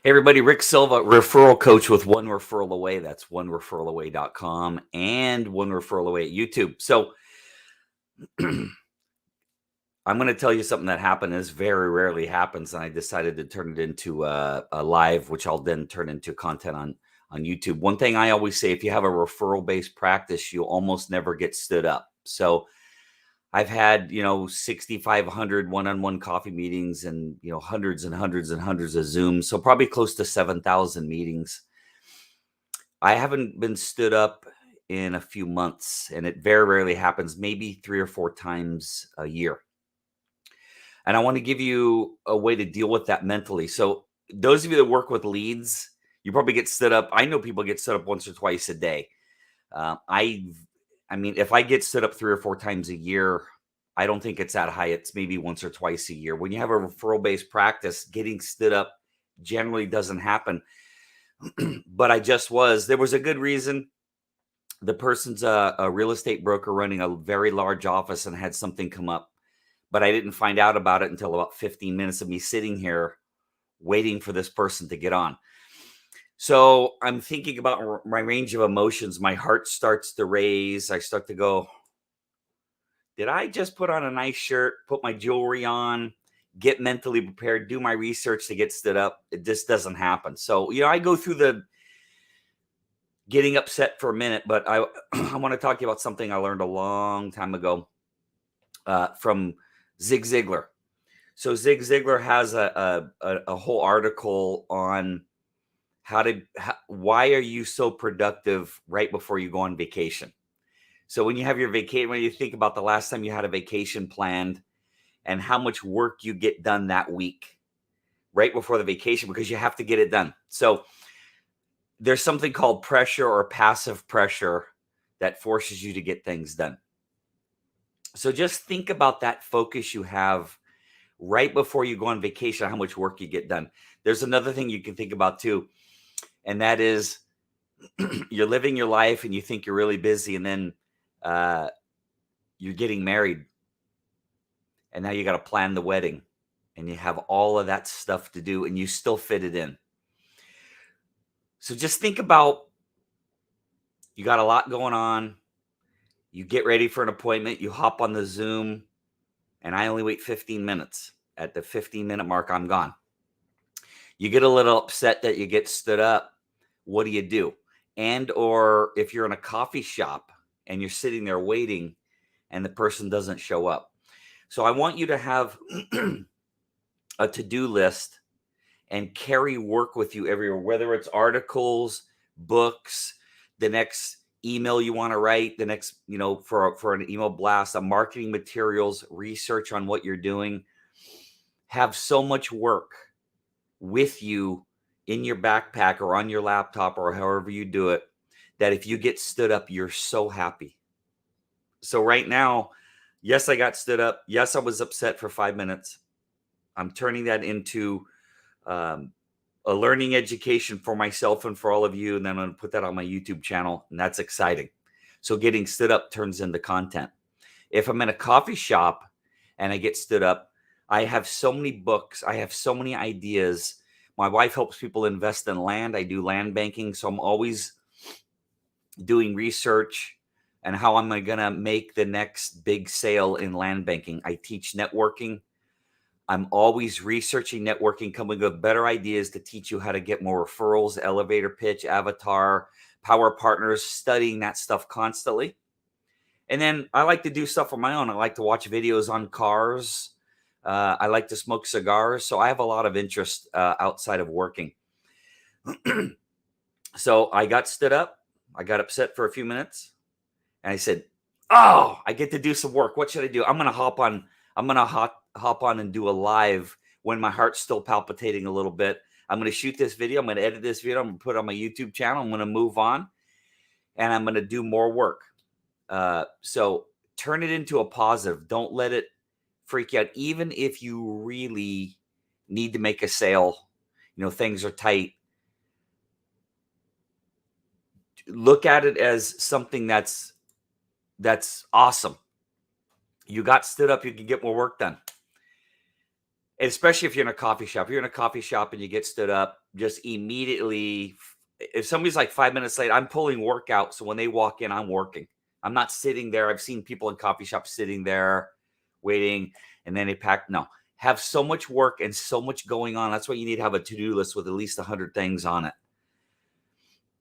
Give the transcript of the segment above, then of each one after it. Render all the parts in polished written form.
Hey everybody, Rick Silva, referral coach with One Referral Away. That's onereferralaway.com and One Referral Away at YouTube. So I'm going to tell you something that happened. This very rarely happens, and I decided to turn it into a live, which I'll then turn into content on YouTube. One thing I always say: if you have a referral-based practice, you almost never get stood up. So I've had 6,500 one-on-one coffee meetings, and hundreds and hundreds and hundreds of Zooms. So probably close to 7,000 meetings. I haven't been stood up in a few months, and it very rarely happens, maybe 3 or 4 times a year. And I want to give you a way to deal with that mentally. So those of you that work with leads, you probably get stood up. I know people get stood up once or twice a day. I mean, if I get stood up 3 or 4 times a year, I don't think it's that high. It's maybe once or twice a year. When you have a referral-based practice, getting stood up generally doesn't happen. But there was a good reason. The person's a real estate broker running a very large office and had something come up, but I didn't find out about it until about 15 minutes of me sitting here waiting for this person to get on. So I'm thinking about my range of emotions. My heart starts to raise. I start to go, did I just put on a nice shirt, put my jewelry on, get mentally prepared, do my research to get stood up? It just doesn't happen. So, I go through the getting upset for a minute, but I want to talk to you about something I learned a long time ago from Zig Ziglar. So Zig Ziglar has a whole article on why are you so productive right before you go on vacation. So when you have your vacation, when you think about the last time you had a vacation planned and how much work you get done that week right before the vacation, because you have to get it done. So there's something called pressure or passive pressure that forces you to get things done. So just think about that focus you have right before you go on vacation, how much work you get done. There's another thing you can think about too, and that is you're living your life and you think you're really busy, and then you're getting married, and now you got to plan the wedding, and you have all of that stuff to do, and you still fit it in. So just think about, you got a lot going on. You get ready for an appointment, you hop on the Zoom, and I only wait 15 minutes. At the 15-minute mark, I'm gone. You get a little upset that you get stood up. What do? Or if you're in a coffee shop and you're sitting there waiting and the person doesn't show up. So I want you to have a to-do list and carry work with you everywhere, whether it's articles, books, the next email you want to write, the next, for an email blast, marketing materials, research on what you're doing. Have so much work with you in your backpack or on your laptop or however you do it, that if you get stood up, you're so happy. So right now, yes, I got stood up. Yes, I was upset for 5 minutes. I'm turning that into a learning education for myself and for all of you. And then I'm going to put that on my YouTube channel, and that's exciting. So getting stood up turns into content. If I'm in a coffee shop and I get stood up, I have so many books. I have so many ideas. My wife helps people invest in land. I do land banking. So I'm always doing research and how am I going to make the next big sale in land banking. I teach networking. I'm always researching networking, coming up with better ideas to teach you how to get more referrals, elevator pitch, avatar, power partners, studying that stuff constantly. And then I like to do stuff on my own. I like to watch videos on cars. I like to smoke cigars. So I have a lot of interest outside of working. So I got stood up. I got upset for a few minutes. And I said, oh, I get to do some work. What should I do? I'm going to hop on and do a live when my heart's still palpitating a little bit. I'm going to shoot this video. I'm going to edit this video. I'm going to put it on my YouTube channel. I'm going to move on. And I'm going to do more work. So turn it into a positive. Don't let it freak you out. Even if you really need to make a sale, things are tight. Look at it as something that's awesome. You got stood up, you can get more work done. especially if you're in a coffee shop. If you're in a coffee shop and you get stood up, just immediately, if somebody's like 5 minutes late, I'm pulling work out. So when they walk in, I'm working. I'm not sitting there. I've seen people in coffee shops sitting there waiting, and then they pack. No, have so much work and so much going on. That's why you need to have a to-do list with at least 100 things on it.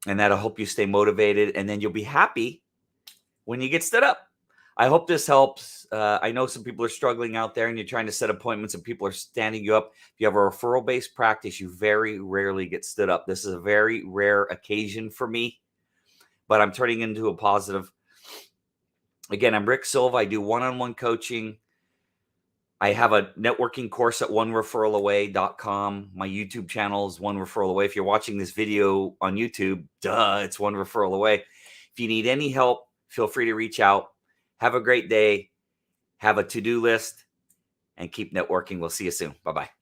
And that'll help you stay motivated. And then you'll be happy when you get stood up. I hope this helps. I know some people are struggling out there and you're trying to set appointments and people are standing you up. If you have a referral-based practice, you very rarely get stood up. This is a very rare occasion for me, but I'm turning into a positive. Again, I'm Rick Silva. I do one-on-one coaching. I have a networking course at onereferralaway.com. My YouTube channel is One Referral Away. If you're watching this video on YouTube, it's One Referral Away. If you need any help, feel free to reach out. Have a great day. Have a to-do list and keep networking. We'll see you soon. Bye-bye.